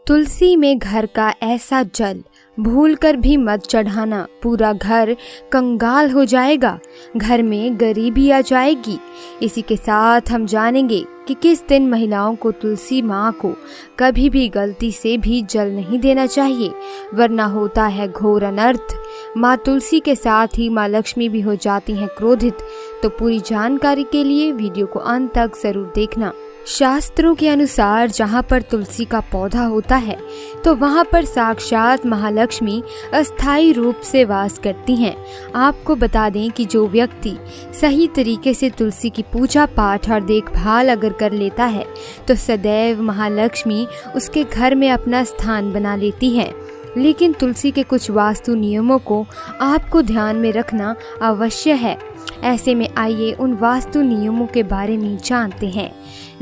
तुलसी में घर का ऐसा जल भूलकर भी मत चढ़ाना, पूरा घर कंगाल हो जाएगा, घर में गरीबी आ जाएगी। इसी के साथ हम जानेंगे कि किस दिन महिलाओं को तुलसी माँ को कभी भी गलती से भी जल नहीं देना चाहिए, वरना होता है घोर अनर्थ। माँ तुलसी के साथ ही माँ लक्ष्मी भी हो जाती हैं क्रोधित। तो पूरी जानकारी के लिए वीडियो को अंत तक जरूर देखना। शास्त्रों के अनुसार जहाँ पर तुलसी का पौधा होता है तो वहाँ पर साक्षात महालक्ष्मी अस्थायी रूप से वास करती हैं। आपको बता दें कि जो व्यक्ति सही तरीके से तुलसी की पूजा पाठ और देखभाल अगर कर लेता है तो सदैव महालक्ष्मी उसके घर में अपना स्थान बना लेती है। लेकिन तुलसी के कुछ वास्तु नियमों को आपको ध्यान में रखना अवश्य है। ऐसे में आइए उन वास्तु नियमों के बारे में जानते हैं।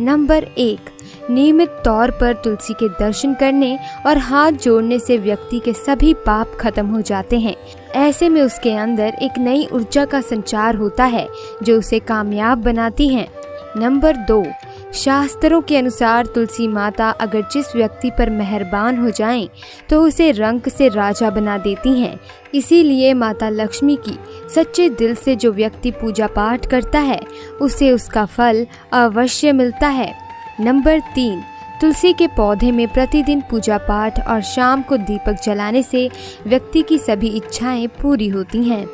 नंबर 1, नियमित तौर पर तुलसी के दर्शन करने और हाथ जोड़ने से व्यक्ति के सभी पाप खत्म हो जाते हैं। ऐसे में उसके अंदर एक नई ऊर्जा का संचार होता है जो उसे कामयाब बनाती है। नंबर 2, शास्त्रों के अनुसार तुलसी माता अगर जिस व्यक्ति पर मेहरबान हो जाएं तो उसे रंक से राजा बना देती हैं। इसीलिए माता लक्ष्मी की सच्चे दिल से जो व्यक्ति पूजा पाठ करता है उसे उसका फल अवश्य मिलता है। नंबर 3, तुलसी के पौधे में प्रतिदिन पूजा पाठ और शाम को दीपक जलाने से व्यक्ति की सभी इच्छाएं पूरी होती हैं।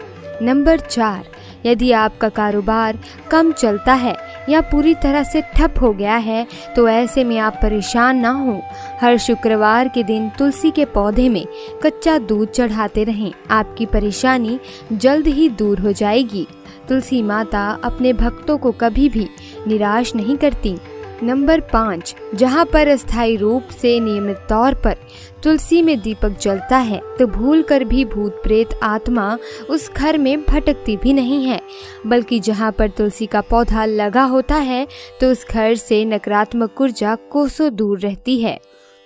नंबर 4, यदि आपका कारोबार कम चलता है या पूरी तरह से ठप हो गया है तो ऐसे में आप परेशान ना हो। हर शुक्रवार के दिन तुलसी के पौधे में कच्चा दूध चढ़ाते रहें, आपकी परेशानी जल्द ही दूर हो जाएगी। तुलसी माता अपने भक्तों को कभी भी निराश नहीं करती। नंबर 5, जहाँ पर अस्थायी रूप से नियमित तौर पर तुलसी में दीपक जलता है तो भूलकर भी भूत प्रेत आत्मा उस घर में भटकती भी नहीं है, बल्कि जहाँ पर तुलसी का पौधा लगा होता है तो उस घर से नकारात्मक ऊर्जा कोसों दूर रहती है।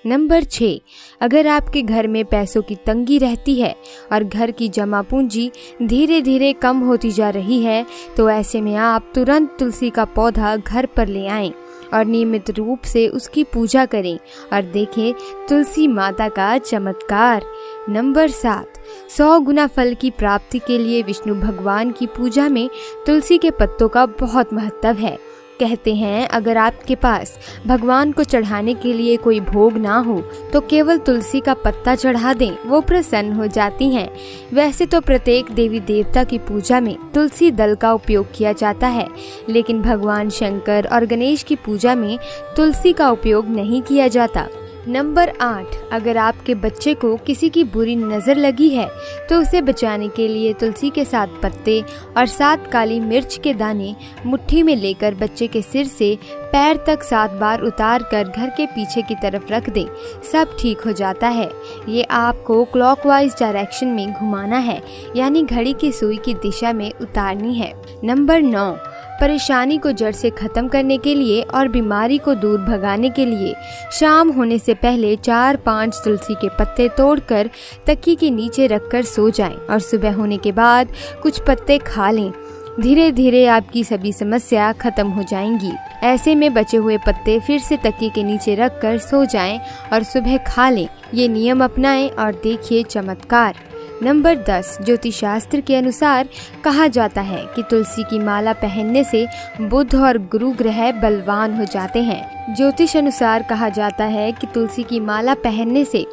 नंबर 6, अगर आपके घर में पैसों की तंगी रहती है और घर की जमा पूंजी धीरे धीरे कम होती जा रही है तो ऐसे में आप तुरंत तुलसी का पौधा घर पर ले आएं और नियमित रूप से उसकी पूजा करें और देखें तुलसी माता का चमत्कार। नंबर 7, 100 गुना फल की प्राप्ति के लिए विष्णु भगवान की पूजा में तुलसी के पत्तों का बहुत महत्व है। कहते हैं अगर आपके पास भगवान को चढ़ाने के लिए कोई भोग ना हो तो केवल तुलसी का पत्ता चढ़ा दें, वो प्रसन्न हो जाती हैं। वैसे तो प्रत्येक देवी देवता की पूजा में तुलसी दल का उपयोग किया जाता है, लेकिन भगवान शंकर और गणेश की पूजा में तुलसी का उपयोग नहीं किया जाता। नंबर 8, अगर आपके बच्चे को किसी की बुरी नज़र लगी है तो उसे बचाने के लिए तुलसी के 7 पत्ते और 7 काली मिर्च के दाने मुट्ठी में लेकर बच्चे के सिर से पैर तक 7 बार उतार कर घर के पीछे की तरफ रख दें, सब ठीक हो जाता है। ये आपको क्लॉकवाइज डायरेक्शन में घुमाना है, यानी घड़ी की सुई की दिशा में उतारनी है। नंबर 9, परेशानी को जड़ से खत्म करने के लिए और बीमारी को दूर भगाने के लिए शाम होने से पहले 4-5 तुलसी के पत्ते तोड़कर तकिए के नीचे रखकर सो जाएं और सुबह होने के बाद कुछ पत्ते खा लें। धीरे धीरे आपकी सभी समस्या खत्म हो जाएंगी। ऐसे में बचे हुए पत्ते फिर से तकिए के नीचे रखकर सो जाएं और सुबह खा लें। ये नियम अपनाएं और देखिए चमत्कार। नंबर 10, ज्योतिष शास्त्र के अनुसार कहा जाता है कि तुलसी की माला पहनने से बुध और गुरु ग्रह बलवान हो जाते हैं। ज्योतिष अनुसार कहा जाता है कि तुलसी की माला पहनने से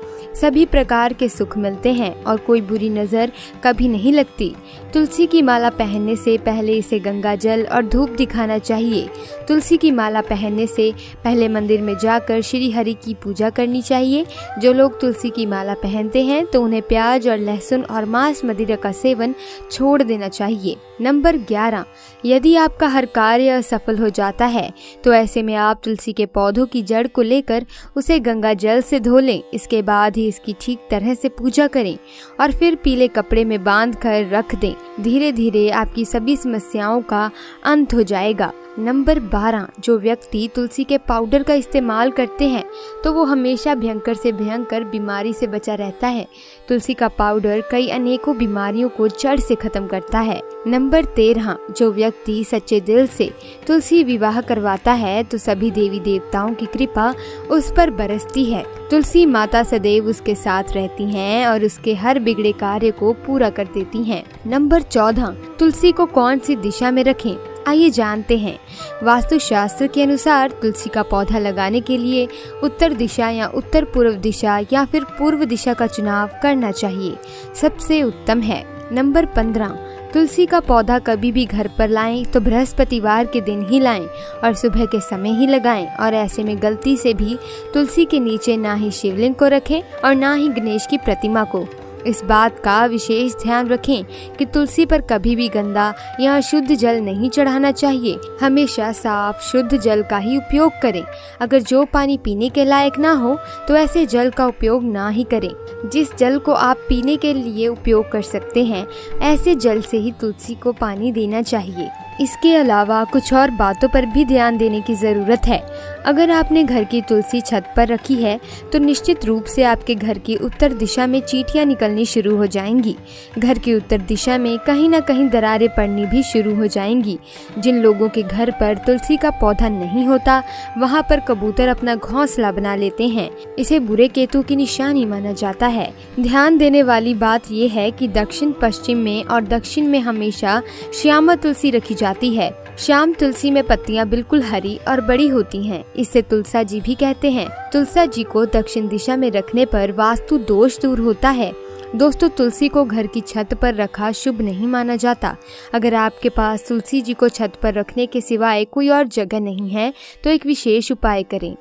सभी प्रकार के सुख मिलते हैं और कोई बुरी नज़र कभी नहीं लगती। तुलसी की माला पहनने से पहले इसे गंगा जल और धूप दिखाना चाहिए। तुलसी की माला पहनने से पहले मंदिर में जाकर श्री हरि की पूजा करनी चाहिए। जो लोग तुलसी की माला पहनते हैं तो उन्हें प्याज और लहसुन और मांस मदिरा का सेवन छोड़ देना चाहिए। नंबर 11, यदि आपका हर कार्य असफल हो जाता है तो ऐसे में आप तुलसी के पौधों की जड़ को लेकर उसे गंगा जल से धो लें। इसके बाद ही इसकी ठीक तरह से पूजा करें और फिर पीले कपड़े में बांध कर रख दें। धीरे धीरे आपकी सभी समस्याओं का अंत हो जाएगा। नंबर 12, जो व्यक्ति तुलसी के पाउडर का इस्तेमाल करते हैं तो वो हमेशा भयंकर से भयंकर बीमारी से बचा रहता है। तुलसी का पाउडर कई अनेकों बीमारियों को जड़ से खत्म करता है। नंबर 13, जो व्यक्ति सच्चे दिल से तुलसी विवाह करवाता है तो सभी देवी देवताओं की कृपा उस पर बरसती है। तुलसी माता सदैव उसके साथ रहती हैं और उसके हर बिगड़े कार्य को पूरा कर देती हैं। नंबर 14, तुलसी को कौन सी दिशा में रखें, आइए जानते हैं। वास्तुशास्त्र के अनुसार तुलसी का पौधा लगाने के लिए उत्तर दिशा या उत्तर पूर्व दिशा या फिर पूर्व दिशा का चुनाव करना चाहिए, सबसे उत्तम है। नंबर 15, तुलसी का पौधा कभी भी घर पर लाएं तो बृहस्पतिवार के दिन ही लाएं और सुबह के समय ही लगाएं और ऐसे में गलती से भी तुलसी के नीचे ना ही शिवलिंग को रखें और ना ही गणेश की प्रतिमा को। इस बात का विशेष ध्यान रखें कि तुलसी पर कभी भी गंदा या अशुद्ध जल नहीं चढ़ाना चाहिए। हमेशा साफ शुद्ध जल का ही उपयोग करें। अगर जो पानी पीने के लायक ना हो तो ऐसे जल का उपयोग ना ही करें। जिस जल को आप पीने के लिए उपयोग कर सकते हैं, ऐसे जल से ही तुलसी को पानी देना चाहिए। इसके अलावा कुछ और बातों पर भी ध्यान देने की ज़रूरत है। अगर आपने घर की तुलसी छत पर रखी है तो निश्चित रूप से आपके घर की उत्तर दिशा में चींटियां निकलनी शुरू हो जाएंगी। घर की उत्तर दिशा में कहीं ना कहीं दरारें पड़नी भी शुरू हो जाएंगी। जिन लोगों के घर पर तुलसी का पौधा नहीं होता, वहाँ पर कबूतर अपना घोंसला बना लेते हैं। इसे बुरे केतु की निशानी माना जाता है। ध्यान देने वाली बात यह है कि दक्षिण पश्चिम में और दक्षिण में हमेशा श्यामा तुलसी रखी जाती है। श्याम तुलसी में पत्तियां बिल्कुल हरी और बड़ी होती हैं। इसे तुलसा जी भी कहते हैं। तुलसा जी को दक्षिण दिशा में रखने पर वास्तु दोष दूर होता है। दोस्तों, तुलसी को घर की छत पर रखा शुभ नहीं माना जाता। अगर आपके पास तुलसी जी को छत पर रखने के सिवाय कोई और जगह नहीं है तो एक विशेष उपाय करें।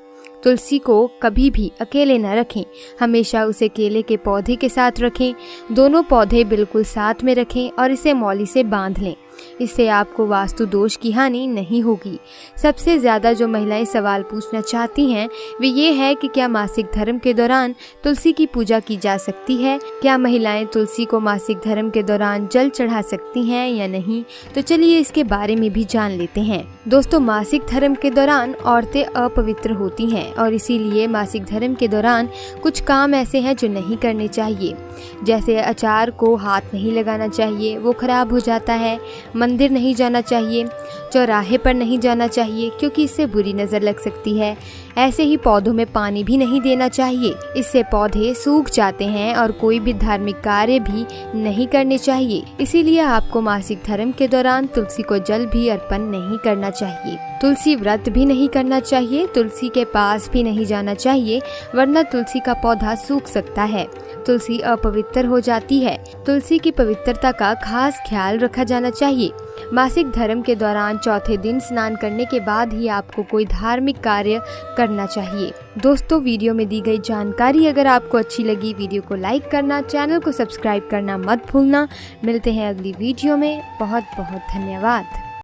तुलसी को कभी भी अकेले न रखें, हमेशा उसे केले के पौधे के साथ रखें। दोनों पौधे बिल्कुल साथ में रखें और इसे मौली से बांध लें। इससे आपको वास्तु दोष की हानि नहीं होगी। सबसे ज्यादा जो महिलाएं सवाल पूछना चाहती हैं वे ये है कि क्या मासिक धर्म के दौरान तुलसी की पूजा की जा सकती है, क्या महिलाएं तुलसी को मासिक धर्म के दौरान जल चढ़ा सकती हैं या नहीं। तो चलिए इसके बारे में भी जान लेते हैं। दोस्तों, मासिक धर्म के दौरान औरतें अपवित्र होती हैं और इसीलिए मासिक धर्म के दौरान कुछ काम ऐसे हैं जो नहीं करने चाहिए। जैसे अचार को हाथ नहीं लगाना चाहिए, वो खराब हो जाता है। मंदिर नहीं जाना चाहिए, चौराहे पर नहीं जाना चाहिए क्योंकि इससे बुरी नज़र लग सकती है। ऐसे ही पौधों में पानी भी नहीं देना चाहिए, इससे पौधे सूख जाते हैं और कोई भी धार्मिक कार्य भी नहीं करने चाहिए। इसीलिए आपको मासिक धर्म के दौरान तुलसी को जल भी अर्पण नहीं करना चाहिए। तुलसी व्रत भी नहीं करना चाहिए, तुलसी के पास भी नहीं जाना चाहिए, वरना तुलसी का पौधा सूख सकता है। तुलसी अपवित्र हो जाती है। तुलसी की पवित्रता का खास ख्याल रखा जाना चाहिए। मासिक धर्म के दौरान चौथे दिन स्नान करने के बाद ही आपको कोई धार्मिक कार्य करना चाहिए। दोस्तों, वीडियो में दी गई जानकारी अगर आपको अच्छी लगी, वीडियो को लाइक करना, चैनल को सब्सक्राइब करना मत भूलना। मिलते हैं अगली वीडियो में। बहुत बहुत धन्यवाद।